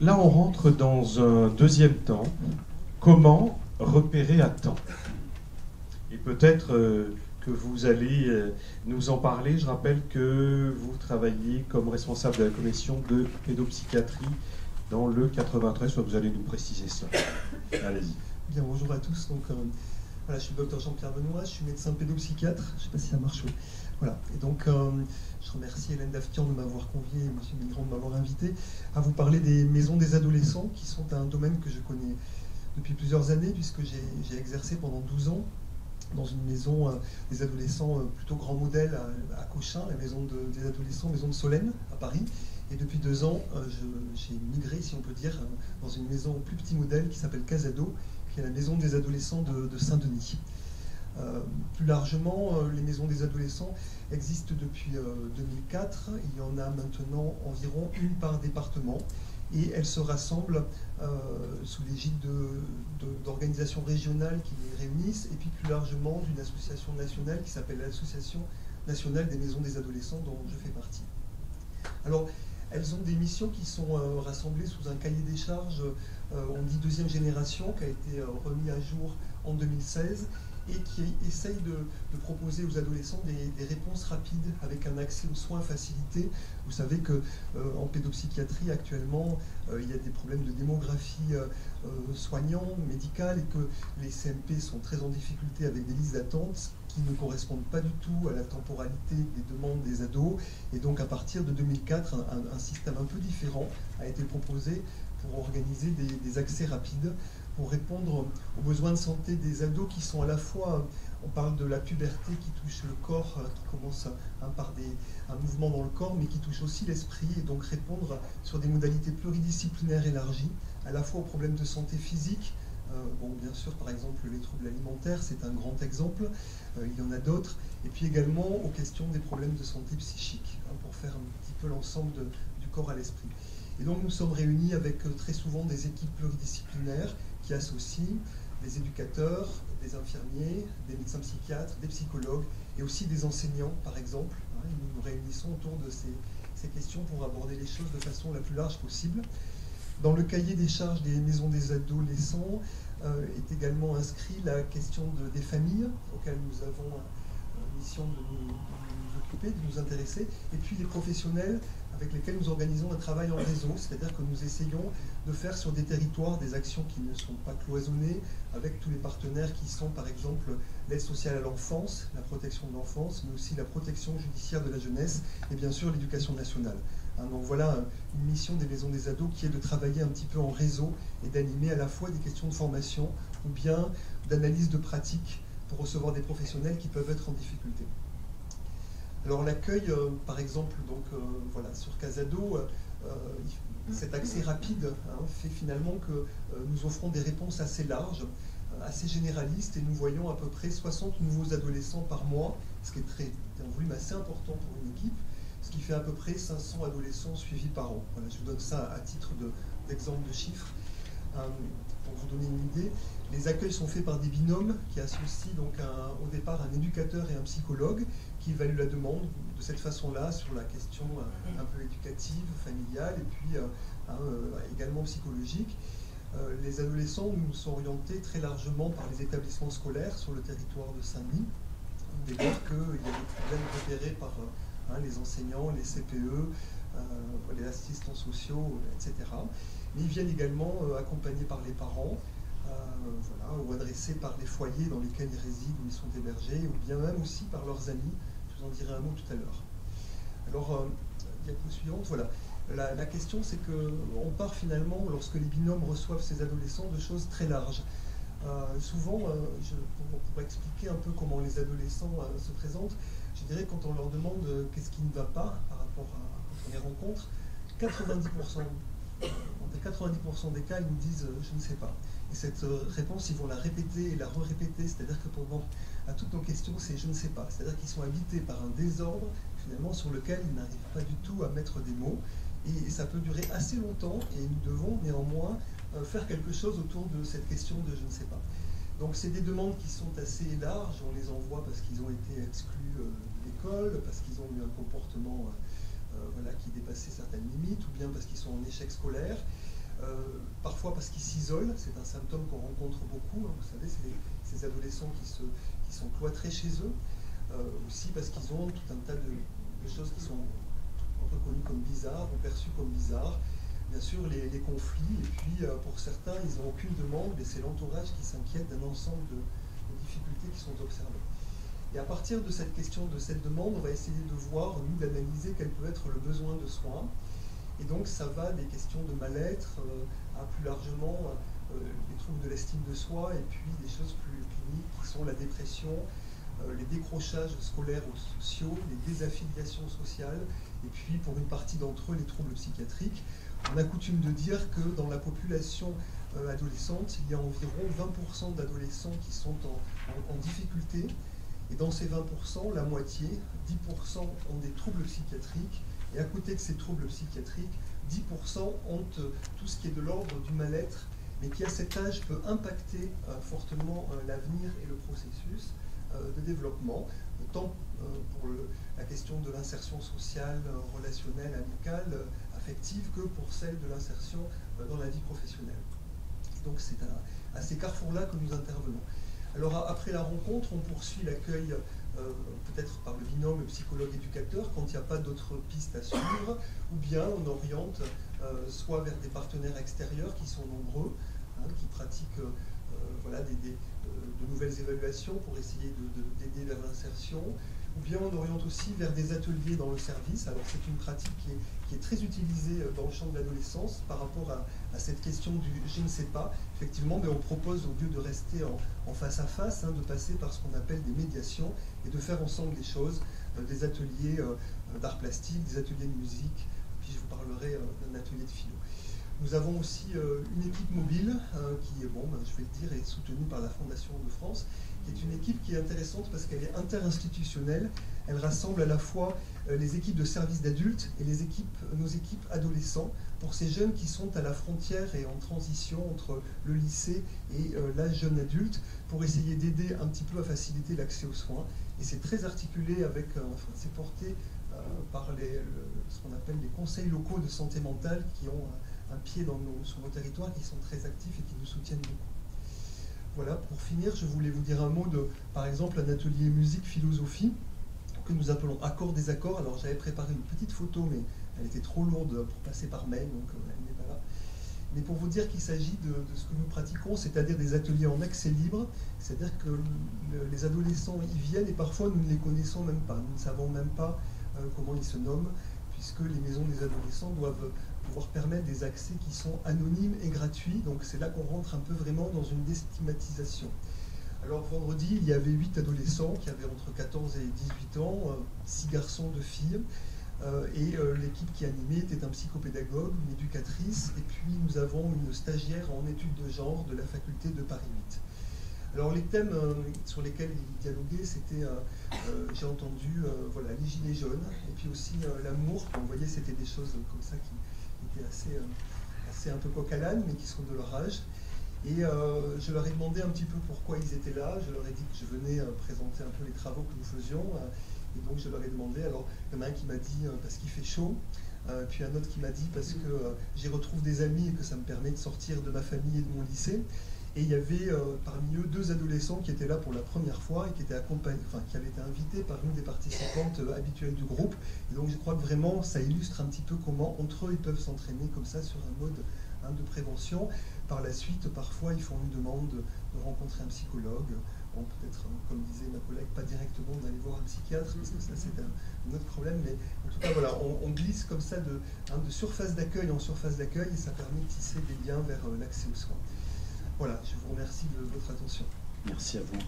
Là, on rentre dans un deuxième temps. Comment repérer à temps? Et peut-être que vous allez nous en parler. Je rappelle que vous travaillez comme responsable de la commission de pédopsychiatrie dans le 93, soit vous allez nous préciser cela. Allez-y. Bien, bonjour à tous. Donc, voilà, je suis le docteur Jean-Pierre Benoît, je suis médecin pédopsychiatre. Je ne sais pas si ça marche. Voilà. Et donc, je remercie Hélène Daftian de m'avoir convié et M. Migron de m'avoir invité à vous parler des maisons des adolescents, qui sont un domaine que je connais depuis plusieurs années, puisque j'ai exercé pendant 12 ans dans une maison des adolescents plutôt grand modèle à Cochin, la maison des adolescents, maison de Solène, à Paris. Et depuis 2 ans, j'ai migré, si on peut dire, dans une maison plus petit modèle qui s'appelle Casado, qui est la maison des adolescents de Saint-Denis. Plus largement, les maisons des adolescents existent depuis 2004. Il y en a maintenant environ une par département. Et elles se rassemblent sous l'égide d'organisations régionales qui les réunissent, et puis plus largement d'une association nationale qui s'appelle l'Association nationale des maisons des adolescents, dont je fais partie. Alors, elles ont des missions qui sont rassemblées sous un cahier des charges, on dit deuxième génération, qui a été remis à jour en 2016, et qui essaye de proposer aux adolescents des réponses rapides avec un accès aux soins facilité. Vous savez qu'en pédopsychiatrie, actuellement, il y a des problèmes de démographie soignant, médicale, et que les CMP sont très en difficulté avec des listes d'attente qui ne correspondent pas du tout à la temporalité des demandes des ados. Et donc, à partir de 2004, un système un peu différent a été proposé pour organiser des accès rapides, pour répondre aux besoins de santé des ados qui sont à la fois, on parle de la puberté qui touche le corps, qui commence par un mouvement dans le corps, mais qui touche aussi l'esprit, et donc répondre sur des modalités pluridisciplinaires élargies, à la fois aux problèmes de santé physique. Bon, bien sûr, par exemple, les troubles alimentaires, c'est un grand exemple, il y en a d'autres, et puis également aux questions des problèmes de santé psychique, pour faire un petit peu l'ensemble du corps à l'esprit. Et donc nous sommes réunis avec très souvent des équipes pluridisciplinaires qui associent des éducateurs, des infirmiers, des médecins psychiatres, des psychologues et aussi des enseignants, par exemple. Et nous nous réunissons autour de ces questions pour aborder les choses de façon la plus large possible. Dans le cahier des charges des maisons des adolescents est également inscrit la question des familles, auxquelles nous avons mission de nous occuper, de nous intéresser, et puis les professionnels avec lesquels nous organisons un travail en réseau, c'est-à-dire que nous essayons de faire sur des territoires des actions qui ne sont pas cloisonnées, avec tous les partenaires qui sont par exemple l'aide sociale à l'enfance, la protection de l'enfance, mais aussi la protection judiciaire de la jeunesse, et bien sûr l'éducation nationale. Donc voilà une mission des maisons des ados qui est de travailler un petit peu en réseau et d'animer à la fois des questions de formation ou bien d'analyse de pratique pour recevoir des professionnels qui peuvent être en difficulté. Alors l'accueil, par exemple, donc, voilà, sur Casado, cet accès rapide fait finalement que nous offrons des réponses assez larges, assez généralistes, et nous voyons à peu près 60 nouveaux adolescents par mois, ce qui est un volume assez important pour une équipe, ce qui fait à peu près 500 adolescents suivis par an. Voilà, je vous donne ça à titre d'exemple de chiffres. Pour vous donner une idée, les accueils sont faits par des binômes qui associent donc au départ un éducateur et un psychologue qui évaluent la demande de cette façon-là sur la question un peu éducative, familiale et puis également psychologique. Les adolescents nous sont orientés très largement par les établissements scolaires sur le territoire de Saint-Denis, dès lors qu'il y a des problèmes repérés par les enseignants, les CPE, les assistants sociaux, etc. Mais ils viennent également accompagnés par les parents, voilà, ou adressés par les foyers dans lesquels ils résident, où ils sont hébergés, ou bien même aussi par leurs amis. Je vous en dirai un mot tout à l'heure. Alors, diapo suivante, voilà. La question, c'est qu'on part finalement, lorsque les binômes reçoivent ces adolescents, de choses très larges. Souvent, pour expliquer un peu comment les adolescents se présentent, je dirais quand on leur demande qu'est-ce qui ne va pas par rapport à quand on les rencontre, 90% des cas, ils nous disent je ne sais pas. Et cette réponse, ils vont la répéter et la re-répéter, c'est-à-dire que à toutes nos questions, c'est je ne sais pas. C'est-à-dire qu'ils sont habités par un désordre, finalement, sur lequel ils n'arrivent pas du tout à mettre des mots. Et ça peut durer assez longtemps, et nous devons néanmoins faire quelque chose autour de cette question de je ne sais pas. Donc c'est des demandes qui sont assez larges, on les envoie parce qu'ils ont été exclus de l'école, parce qu'ils ont eu un comportement voilà, qui dépassait certaines limites, ou bien parce qu'ils sont en échec scolaire. parfois parce qu'ils s'isolent, c'est un symptôme qu'on rencontre beaucoup, hein, vous savez, c'est ces adolescents qui sont cloîtrés chez eux, aussi parce qu'ils ont tout un tas de choses qui sont reconnues comme bizarres ou perçues comme bizarres. Bien sûr, les conflits, et puis pour certains, ils n'ont aucune demande, mais c'est l'entourage qui s'inquiète d'un ensemble de difficultés qui sont observées. Et à partir de cette question, de cette demande, on va essayer de voir, nous, d'analyser quel peut être le besoin de soins. Et donc, ça va des questions de mal-être à plus largement les troubles de l'estime de soi, et puis des choses plus cliniques qui sont la dépression, les décrochages scolaires ou sociaux, les désaffiliations sociales, et puis pour une partie d'entre eux, les troubles psychiatriques. On a coutume de dire que dans la population adolescente, il y a environ 20% d'adolescents qui sont en difficulté. Et dans ces 20%, la moitié, 10% ont des troubles psychiatriques. Et à côté de ces troubles psychiatriques, 10% ont tout ce qui est de l'ordre du mal-être, mais qui à cet âge peut impacter fortement l'avenir et le processus de développement, tant pour la question de l'insertion sociale, relationnelle, amicale, affective, que pour celle de l'insertion dans la vie professionnelle. Donc c'est à ces carrefours-là que nous intervenons. Alors après la rencontre, on poursuit l'accueil peut-être par le binôme psychologue-éducateur quand il n'y a pas d'autres pistes à suivre, ou bien on oriente soit vers des partenaires extérieurs qui sont nombreux, hein, qui pratiquent voilà, de nouvelles évaluations pour essayer d'aider vers l'insertion, ou bien on oriente aussi vers des ateliers dans le service. Alors c'est une pratique qui est très utilisée dans le champ de l'adolescence par rapport à cette question du « je ne sais pas ». Effectivement, mais on propose, au lieu de rester en face à face, hein, de passer par ce qu'on appelle des médiations et de faire ensemble des choses, des ateliers d'art plastique, des ateliers de musique, puis je vous parlerai d'un atelier de philo. Nous avons aussi une équipe mobile qui est, bon, je vais le dire, est soutenue par la Fondation de France, qui est une équipe qui est intéressante parce qu'elle est interinstitutionnelle. Elle rassemble à la fois les équipes de services d'adultes et nos équipes adolescents, pour ces jeunes qui sont à la frontière et en transition entre le lycée et l'âge jeune adulte, pour essayer d'aider un petit peu à faciliter l'accès aux soins. Et c'est très articulé avec, enfin, c'est porté par ce qu'on appelle les conseils locaux de santé mentale qui ont un pied sur nos territoires, qui sont très actifs et qui nous soutiennent beaucoup. Voilà, pour finir, je voulais vous dire un mot de, par exemple, un atelier musique-philosophie que nous appelons Accords-Désaccords. Alors j'avais préparé une petite photo, mais elle était trop lourde pour passer par mail, donc elle n'est pas là. Mais pour vous dire qu'il s'agit de ce que nous pratiquons, c'est-à-dire des ateliers en accès libre, c'est-à-dire que les adolescents y viennent et parfois nous ne les connaissons même pas, nous ne savons même pas comment ils se nomment, puisque les maisons des adolescents doivent pouvoir permettre des accès qui sont anonymes et gratuits. Donc c'est là qu'on rentre un peu vraiment dans une déstigmatisation. Alors vendredi, il y avait 8 adolescents qui avaient entre 14 et 18 ans, 6 garçons, 2 filles. Et l'équipe qui animait était un psychopédagogue, une éducatrice, et puis nous avons une stagiaire en études de genre de la faculté de Paris 8. Alors les thèmes sur lesquels il dialoguait, c'était, j'ai entendu, voilà, les gilets jaunes, et puis aussi l'amour. Vous voyez, c'était des choses comme ça qui étaient assez un peu coq à l'âne, mais qui sont de leur âge. Et je leur ai demandé un petit peu pourquoi ils étaient là. Je leur ai dit que je venais présenter un peu les travaux que nous faisions. Et donc je leur ai demandé, alors il y en a un qui m'a dit parce qu'il fait chaud, puis un autre qui m'a dit parce que j'y retrouve des amis et que ça me permet de sortir de ma famille et de mon lycée. Et il y avait parmi eux 2 adolescents qui étaient là pour la première fois et qui étaient qui avaient été invités par une des participantes habituelles du groupe. Et donc je crois que vraiment ça illustre un petit peu comment entre eux ils peuvent s'entraîner comme ça sur un mode de prévention. Par la suite, parfois ils font une demande de rencontrer un psychologue. Bon, peut-être, comme disait ma collègue, pas directement d'aller voir un psychiatre, parce que ça c'est un autre problème, mais en tout cas voilà, on glisse comme ça de surface d'accueil en surface d'accueil et ça permet de tisser des liens vers l'accès aux soins. Voilà, je vous remercie de votre attention. Merci à vous.